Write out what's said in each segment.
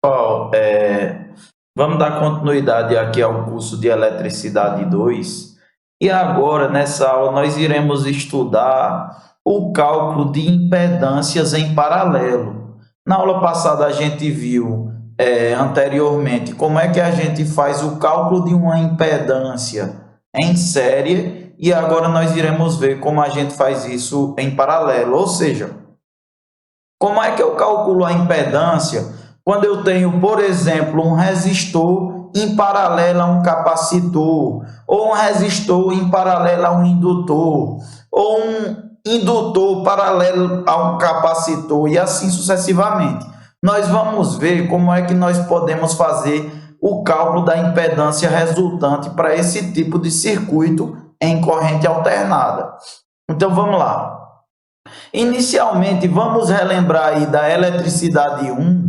Pessoal, vamos dar continuidade aqui ao curso de Eletricidade 2 e agora nessa aula nós iremos estudar o cálculo de impedâncias em paralelo. Na aula passada a gente viu anteriormente como é que a gente faz o cálculo de uma impedância em série e agora nós iremos ver como a gente faz isso em paralelo, ou seja, como é que eu calculo a impedância quando eu tenho, por exemplo, um resistor em paralelo a um capacitor, ou um resistor em paralelo a um indutor, ou um indutor paralelo a um capacitor, e assim sucessivamente? Nós vamos ver como é que nós podemos fazer o cálculo da impedância resultante para esse tipo de circuito em corrente alternada. Então, vamos lá. Inicialmente, vamos relembrar aí da eletricidade 1,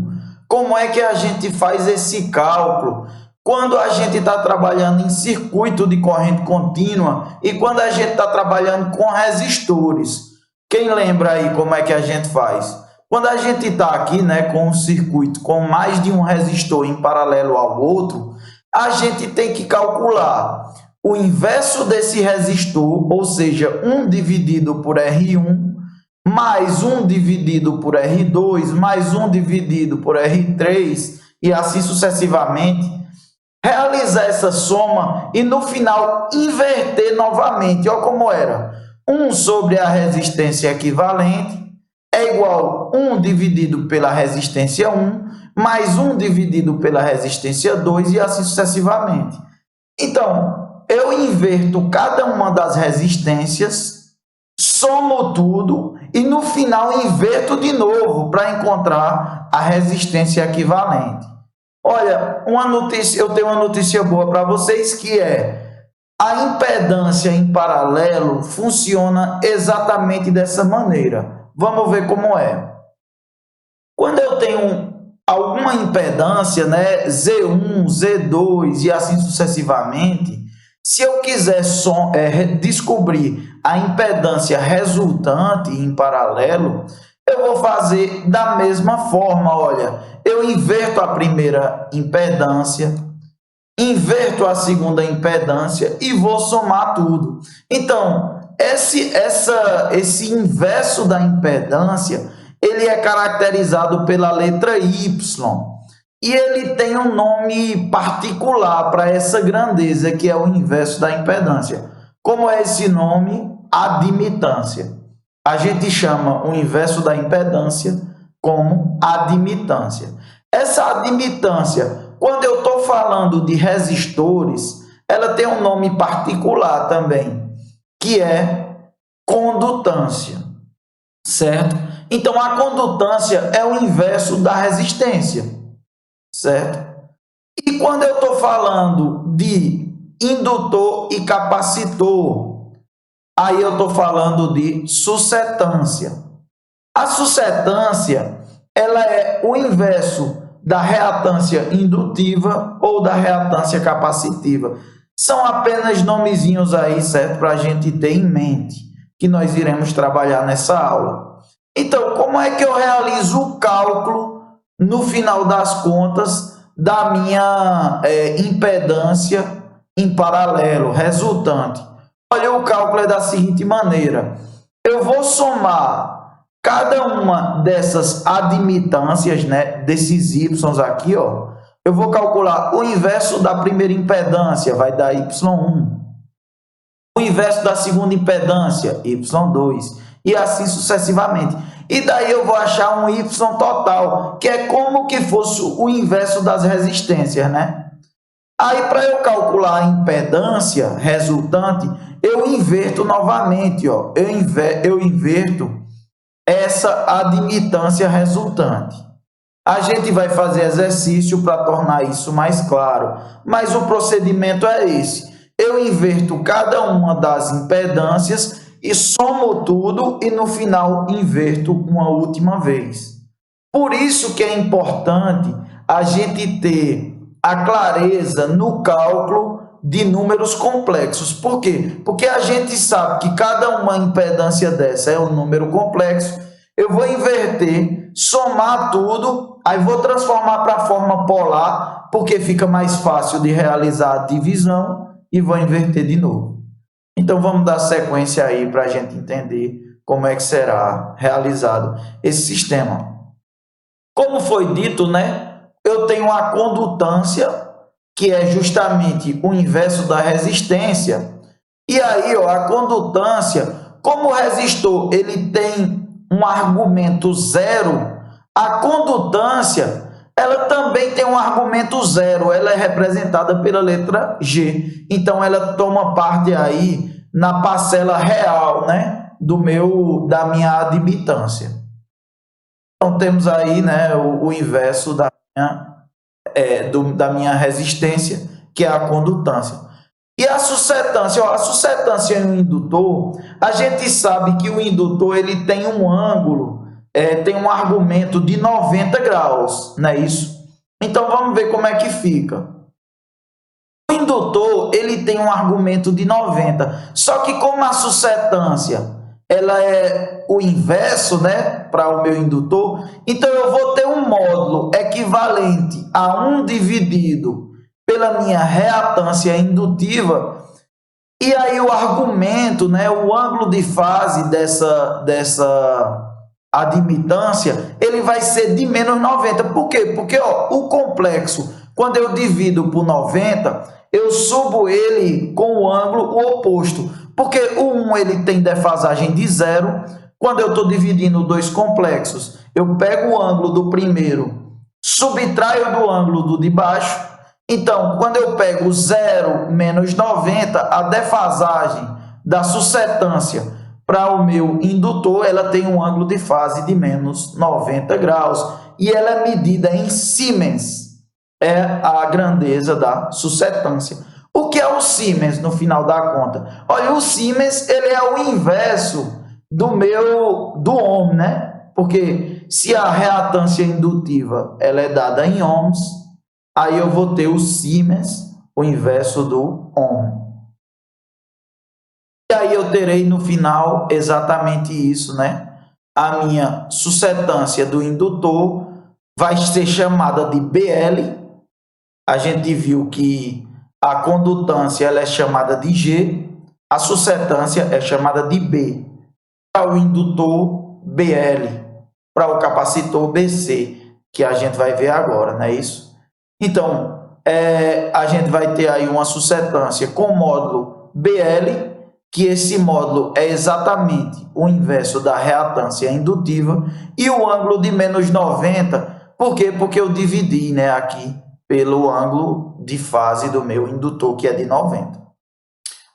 como é que a gente faz esse cálculo quando a gente está trabalhando em circuito de corrente contínua e quando a gente está trabalhando com resistores. Quem lembra aí como é que a gente faz? Quando a gente está aqui, né, com um circuito com mais de um resistor em paralelo ao outro, a gente tem que calcular o inverso desse resistor, ou seja, 1 dividido por R1, mais 1 dividido por R2, mais 1 dividido por R3, e assim sucessivamente. Realizar essa soma e no final inverter novamente. Olha como era. 1 sobre a resistência equivalente é igual a 1 dividido pela resistência 1, mais 1 dividido pela resistência 2, e assim sucessivamente. Então, eu inverto cada uma das resistências, somo tudo e no final inverto de novo para encontrar a resistência equivalente. Olha, eu tenho uma notícia boa para vocês, que é a impedância em paralelo funciona exatamente dessa maneira. Vamos ver como é. Quando eu tenho alguma impedância, né, Z1, Z2 e assim sucessivamente, se eu quiser descobrir a impedância resultante em paralelo, eu vou fazer da mesma forma. Olha, eu inverto a primeira impedância, inverto a segunda impedância e vou somar tudo. Então, esse inverso da impedância, ele é caracterizado pela letra Y. E ele tem um nome particular para essa grandeza, que é o inverso da impedância. Como é esse nome? Admitância. A gente chama o inverso da impedância como admitância. Essa admitância, quando eu estou falando de resistores, ela tem um nome particular também, que é condutância, certo? Então, a condutância é o inverso da resistência, certo? E quando eu estou falando de indutor e capacitor, aí eu estou falando de suscetância. A suscetância, ela é o inverso da reatância indutiva ou da reatância capacitiva. São apenas nomezinhos aí, certo? Para a gente ter em mente, que nós iremos trabalhar nessa aula. Então, como é que eu realizo o cálculo, no final das contas, da minha impedância em paralelo resultante? Olha, o cálculo é da seguinte maneira. Eu vou somar cada uma dessas admitâncias, né, desses Y aqui, ó. Eu vou calcular o inverso da primeira impedância, vai dar Y1. O inverso da segunda impedância, Y2. E assim sucessivamente. E daí eu vou achar um Y total, que é como que fosse o inverso das resistências, né? Aí, para eu calcular a impedância resultante, eu inverto novamente, ó. Eu inverto essa admitância resultante. A gente vai fazer exercício para tornar isso mais claro, mas o procedimento é esse. Eu inverto cada uma das impedâncias e somo tudo e no final inverto uma última vez. Por isso que é importante a gente ter a clareza no cálculo de números complexos. Por quê? Porque a gente sabe que cada uma impedância dessa é um número complexo. Eu vou inverter, somar tudo, Aí vou transformar para a forma polar, porque fica mais fácil de realizar a divisão, e vou inverter de novo. Então vamos dar sequência aí para a gente entender como é que será realizado esse sistema. Como foi dito, né? Eu tenho a condutância, que é justamente o inverso da resistência. E aí, ó, a condutância, como o resistor ele tem um argumento zero, a condutância ela também tem um argumento zero, ela é representada pela letra G. Então ela toma parte aí na parcela real, né, da minha admitância. Então temos aí, né, o inverso da minha resistência, que é a condutância. E a suscetância, ó, a suscetância em um indutor, a gente sabe que o indutor ele tem um ângulo, tem um argumento de 90 graus, não é isso? Então vamos ver como é que fica. O indutor ele tem um argumento de 90, só que como a suscetância ela é o inverso, né, para o meu indutor, então eu vou ter um módulo equivalente a 1 dividido pela minha reatância indutiva, e aí o argumento, né, o ângulo de fase dessa admitância, ele vai ser de menos 90. Por quê? Porque ó, o complexo, quando eu divido por 90, eu subo ele com o ângulo oposto, porque o 1 ele tem defasagem de zero. Quando eu estou dividindo dois complexos, eu pego o ângulo do primeiro, subtraio do ângulo do de baixo. Então, quando eu pego 0 menos 90, a defasagem da suscetância para o meu indutor, ela tem um ângulo de fase de menos 90 graus. E ela é medida em Siemens, é a grandeza da suscetância. O que é o Siemens no final da conta? Olha, o Siemens ele é o inverso do ohm, né? Porque se a reatância indutiva ela é dada em ohms, aí eu vou ter o Siemens, o inverso do ohm. E aí eu terei no final exatamente isso, né? A minha suscetância do indutor vai ser chamada de BL. A gente viu que a condutância ela é chamada de G, a suscetância é chamada de B. Para o indutor, BL. Para o capacitor, BC, que a gente vai ver agora, não é isso? Então, a gente vai ter aí uma suscetância com módulo BL, que esse módulo é exatamente o inverso da reatância indutiva, e o ângulo de menos 90, por quê? Porque eu dividi, né, aqui pelo ângulo de fase do meu indutor, que é de 90.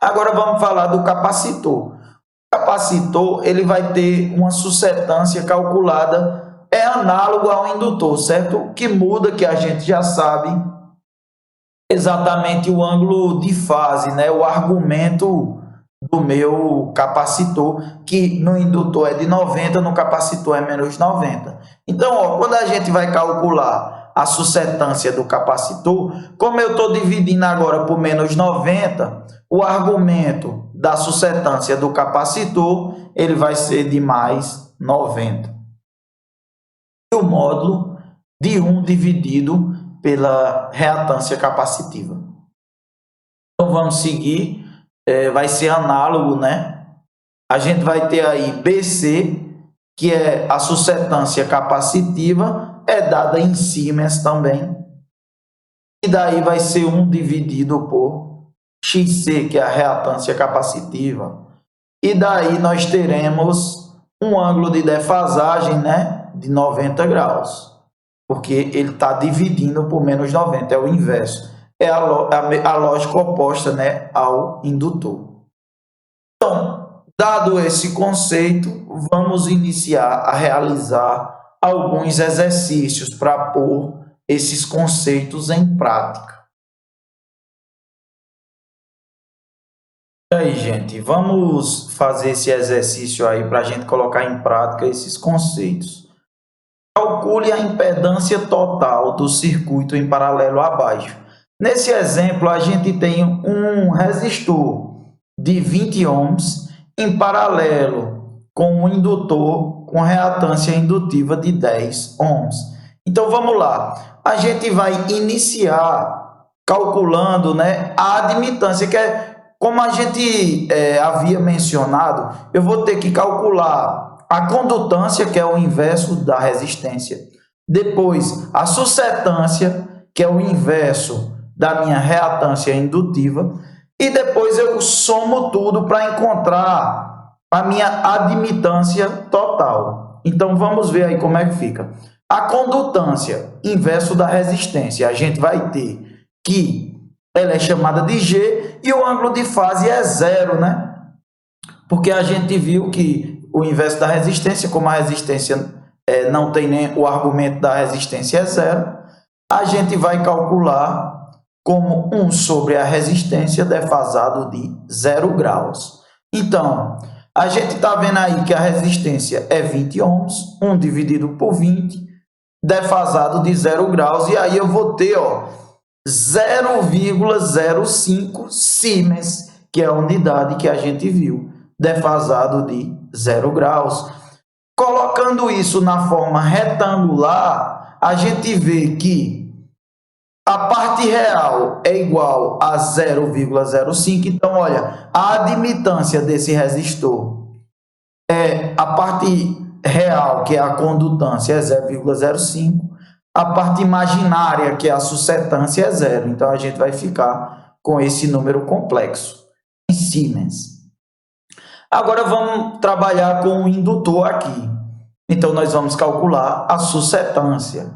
Agora vamos falar do capacitor. O capacitor ele vai ter uma suscetância calculada, é análogo ao indutor, certo? O que muda, que a gente já sabe, exatamente o ângulo de fase, né? O argumento do meu capacitor, que no indutor é de 90, no capacitor é menos 90. Então, ó, quando a gente vai calcular a suscetância do capacitor, como eu estou dividindo agora por menos 90, o argumento da suscetância do capacitor ele vai ser de mais 90. E o módulo de 1 dividido pela reatância capacitiva. Então vamos seguir, vai ser análogo, né? A gente vai ter aí BC, que é a suscetância capacitiva, é dada em Siemens também. E daí vai ser 1 dividido por XC, que é a reatância capacitiva. E daí nós teremos um ângulo de defasagem, né, de 90 graus. Porque ele está dividindo por menos 90, é o inverso. É a lógica oposta, né, ao indutor. Então, dado esse conceito, vamos iniciar a realizar alguns exercícios para pôr esses conceitos em prática. E aí, gente, vamos fazer esse exercício aí para a gente colocar em prática esses conceitos. Calcule a impedância total do circuito em paralelo abaixo. Nesse exemplo, a gente tem um resistor de 20 ohms em paralelo com um indutor com reatância indutiva de 10 ohms. Então vamos lá. A gente vai iniciar calculando, né, a admitância, que é como a gente havia mencionado. Eu vou ter que calcular a condutância, que é o inverso da resistência. Depois, a suscetância, que é o inverso da minha reatância indutiva. E depois eu somo tudo para encontrar a minha admitância total. Então vamos ver aí como é que fica. A condutância, inverso da resistência, a gente vai ter que ela é chamada de G e o ângulo de fase é zero, né? Porque a gente viu que o inverso da resistência, como a resistência não tem nem o argumento da resistência é zero, a gente vai calcular como 1 sobre a resistência defasado de 0 graus. Então, a gente está vendo aí que a resistência é 20 ohms, 1 dividido por 20, defasado de 0 graus, e aí eu vou ter 0,05 Siemens, que é a unidade que a gente viu, defasado de 0 graus. Colocando isso na forma retangular, a gente vê que a parte real é igual a 0,05. Então, olha, a admitância desse resistor é a parte real, que é a condutância, é 0,05. A parte imaginária, que é a suscetância, é zero. Então, a gente vai ficar com esse número complexo em Siemens. Agora, vamos trabalhar com o indutor aqui. Então, nós vamos calcular a suscetância.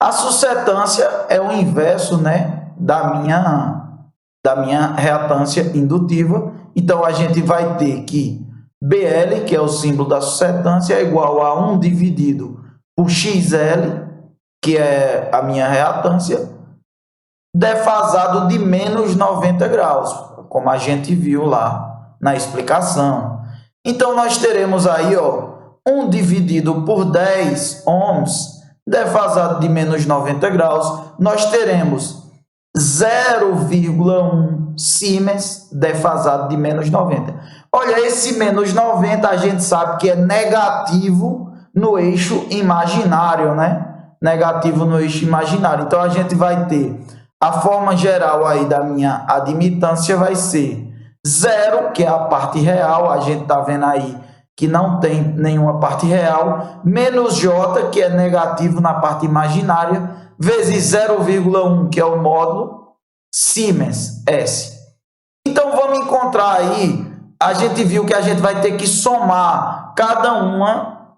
A suscetância é o inverso, né, da minha reatância indutiva. Então, a gente vai ter que BL, que é o símbolo da suscetância, é igual a 1 dividido por XL, que é a minha reatância, defasado de menos 90 graus, como a gente viu lá na explicação. Então, nós teremos aí 1 dividido por 10 ohms, defasado de menos 90 graus, nós teremos 0,1 Siemens defasado de menos 90. Olha, esse menos 90 a gente sabe que é negativo no eixo imaginário, né? Negativo no eixo imaginário. Então, a gente vai ter a forma geral aí da minha admitância vai ser 0, que é a parte real, a gente está vendo aí que não tem nenhuma parte real, menos J, que é negativo na parte imaginária, vezes 0,1, que é o módulo, Siemens, S. Então, vamos encontrar aí, a gente viu que a gente vai ter que somar cada uma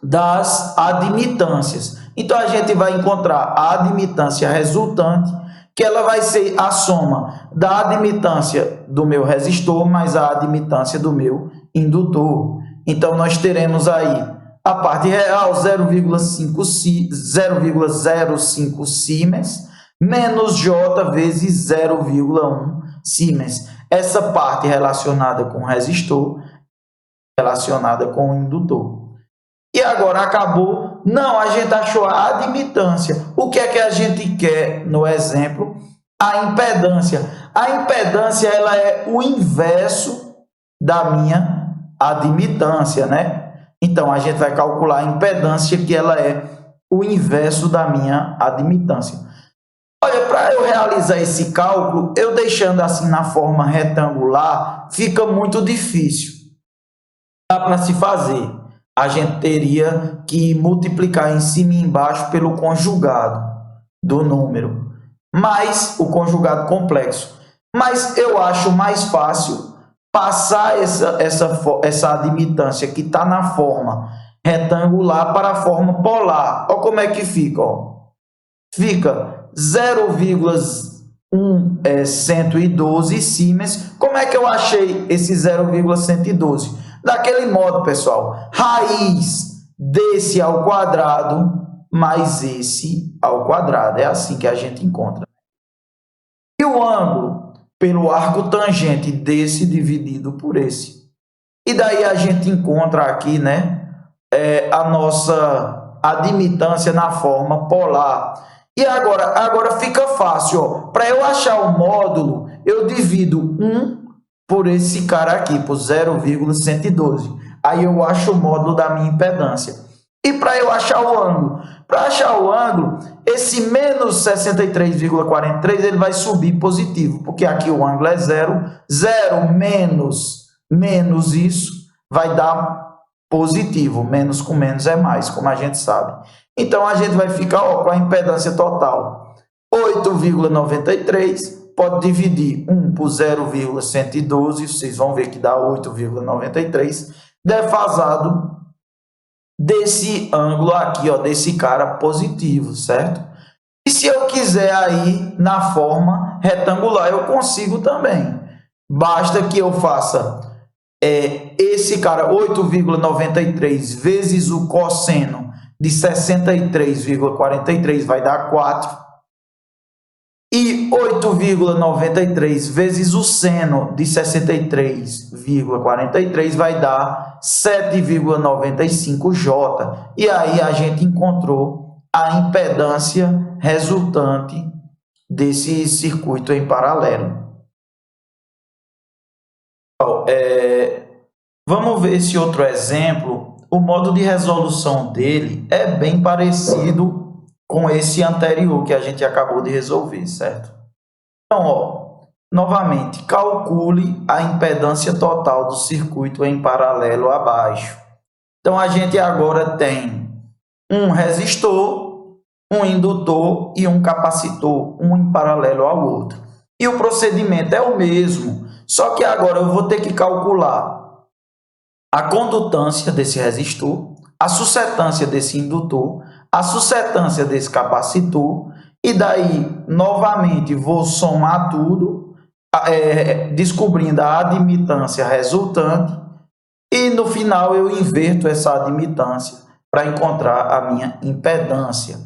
das admitâncias. Então, a gente vai encontrar a admitância resultante, que ela vai ser a soma da admitância do meu resistor mais a admitância do meu indutor. Então, nós teremos aí a parte real, 0,05 Siemens, menos J vezes 0,1 Siemens. Essa parte relacionada com o resistor, relacionada com o indutor. E agora acabou? Não, a gente achou a admitância. O que é que a gente quer no exemplo? A impedância. A impedância ela é o inverso da minha admitância, né? Então, a gente vai calcular a impedância, que ela é o inverso da minha admitância. Olha, para eu realizar esse cálculo, eu deixando assim na forma retangular, fica muito difícil. Dá para se fazer. A gente teria que multiplicar em cima e embaixo pelo conjugado do número, mais o conjugado complexo. Mas eu acho mais fácil passar essa admitância que está na forma retangular para a forma polar. Olha como é que fica. Fica 0,112 Siemens. Como é que eu achei esse 0,112? Daquele modo, pessoal, raiz desse ao quadrado mais esse ao quadrado. É assim que a gente encontra. E o ângulo pelo arco tangente desse dividido por esse. E daí a gente encontra aqui, né, a nossa admitância na forma polar. E agora fica fácil. Para eu achar o módulo, eu divido 1 por esse cara aqui, por 0,112. Aí eu acho o módulo da minha impedância. E para eu achar o ângulo? Para achar o ângulo, esse menos 63,43 ele vai subir positivo, porque aqui o ângulo é zero. Zero menos isso vai dar positivo. Menos com menos é mais, como a gente sabe. Então, a gente vai ficar com a impedância total 8,93. Pode dividir 1 por 0,112. Vocês vão ver que dá 8,93. Defasado desse ângulo aqui, ó, desse cara positivo, certo? E se eu quiser aí na forma retangular, eu consigo também. Basta que eu faça esse cara 8,93 vezes o cosseno de 63,43 vai dar 4. E 8,93 vezes o seno de 63,43 vai dar 7,95J. E aí a gente encontrou a impedância resultante desse circuito em paralelo. Vamos ver esse outro exemplo. O modo de resolução dele é bem parecido com esse anterior que a gente acabou de resolver, certo? Então, ó, novamente, calcule a impedância total do circuito em paralelo abaixo. Então, a gente agora tem um resistor, um indutor e um capacitor, um em paralelo ao outro. E o procedimento é o mesmo, só que agora eu vou ter que calcular a condutância desse resistor, a suscetância desse indutor, a suscetância desse capacitor, e daí, novamente, vou somar tudo, descobrindo a admitância resultante, e no final eu inverto essa admitância para encontrar a minha impedância.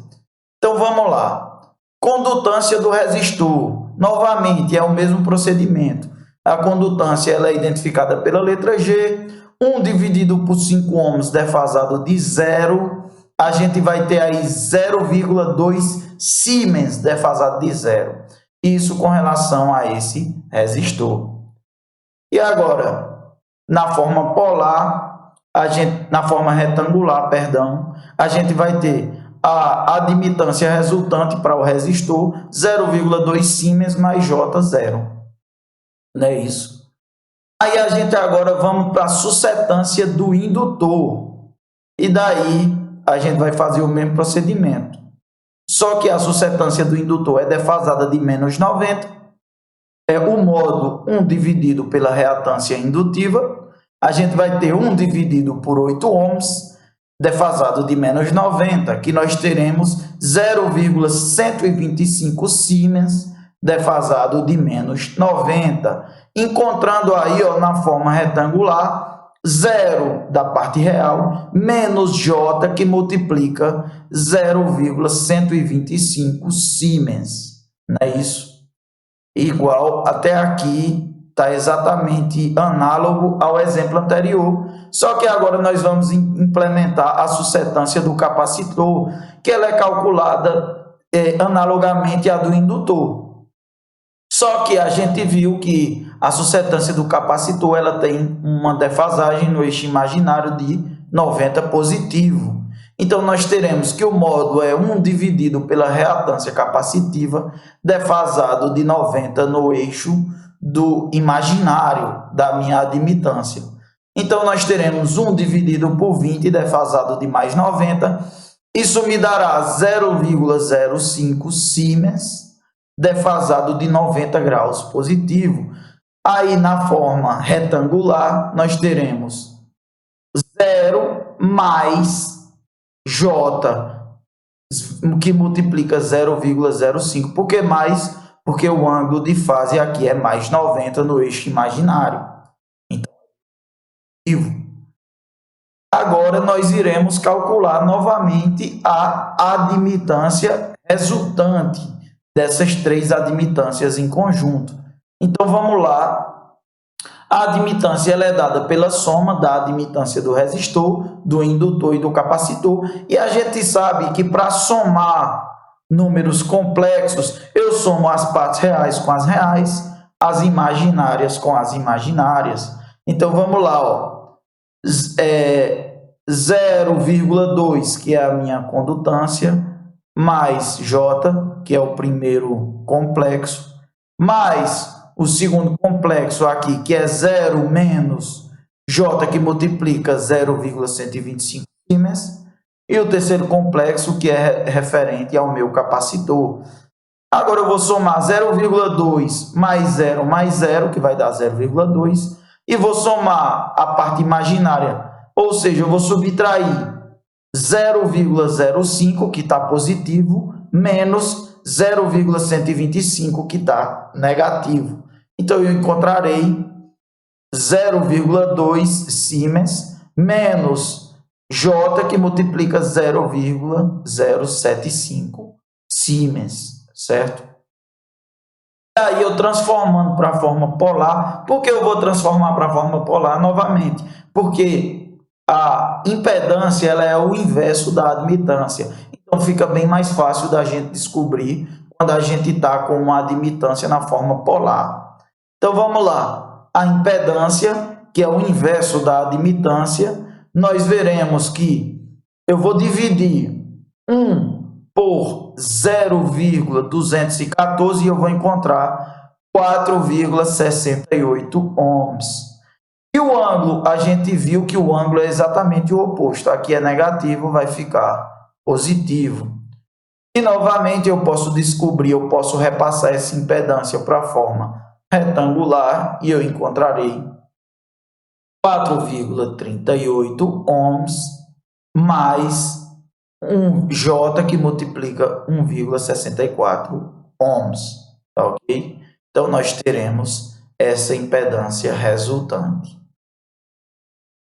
Então, vamos lá. Condutância do resistor. Novamente, é o mesmo procedimento. A condutância ela é identificada pela letra G. 1 dividido por 5 ohms defasado de 0. A gente vai ter aí 0,2 Siemens defasado de 0. Isso com relação a esse resistor. E agora, na forma polar, na forma retangular, perdão, a gente vai ter a admitância resultante para o resistor 0,2 Siemens mais J 0. Não é isso? Aí a gente agora vamos para a suscetância do indutor. E daí a gente vai fazer o mesmo procedimento. Só que a suscetância do indutor é defasada de menos 90. É o modo 1 dividido pela reatância indutiva. A gente vai ter 1 dividido por 8 ohms, defasado de menos 90, que nós teremos 0,125 Siemens, defasado de menos 90. Encontrando aí, ó, na forma retangular, 0 da parte real, menos J, que multiplica 0,125 Siemens. Não é isso? Igual, até aqui, está exatamente análogo ao exemplo anterior, só que agora nós vamos implementar a suscetância do capacitor, que ela é calculada analogamente à do indutor. Só que a gente viu que a suscetância do capacitor ela tem uma defasagem no eixo imaginário de 90 positivo. Então, nós teremos que o módulo é 1 dividido pela reatância capacitiva, defasado de 90 no eixo do imaginário da minha admitância. Então, nós teremos 1 dividido por 20, defasado de mais 90. Isso me dará 0,05 Siemens, defasado de 90 graus positivo. Aí, na forma retangular, nós teremos 0 mais J, que multiplica 0,05. Por que mais? Porque o ângulo de fase aqui é mais 90 no eixo imaginário. Então, agora nós iremos calcular novamente a admitância resultante dessas 3 admitâncias em conjunto. Então, vamos lá. A admitância ela é dada pela soma da admitância do resistor, do indutor e do capacitor. E a gente sabe que para somar números complexos, eu somo as partes reais com as reais, as imaginárias com as imaginárias. Então, vamos lá. Ó. 0,2, que é a minha condutância, mais J, que é o primeiro complexo, mais o segundo complexo aqui, que é 0 menos J, que multiplica 0,125 Siemens, e o terceiro complexo, que é referente ao meu capacitor. Agora eu vou somar 0,2 mais 0, que vai dar 0,2, e vou somar a parte imaginária, ou seja, eu vou subtrair 0,05, que está positivo, menos 0,125, que está negativo. Então, eu encontrarei 0,2 Siemens menos J, que multiplica 0,075 Siemens, certo? E aí, eu transformando para a forma polar. Por que eu vou transformar para a forma polar novamente? Porque a impedância ela é o inverso da admitância. Então, fica bem mais fácil da gente descobrir quando a gente está com uma admitância na forma polar. Então, vamos lá. A impedância, que é o inverso da admitância, nós veremos que eu vou dividir 1 por 0,214 e eu vou encontrar 4,68 ohms. E o ângulo, a gente viu que o ângulo é exatamente o oposto. Aqui é negativo, vai ficar positivo. E novamente eu posso descobrir, eu posso repassar essa impedância para a forma retangular e eu encontrarei 4,38 ohms mais um J, que multiplica 1,64 ohms, tá ok? Então, nós teremos essa impedância resultante.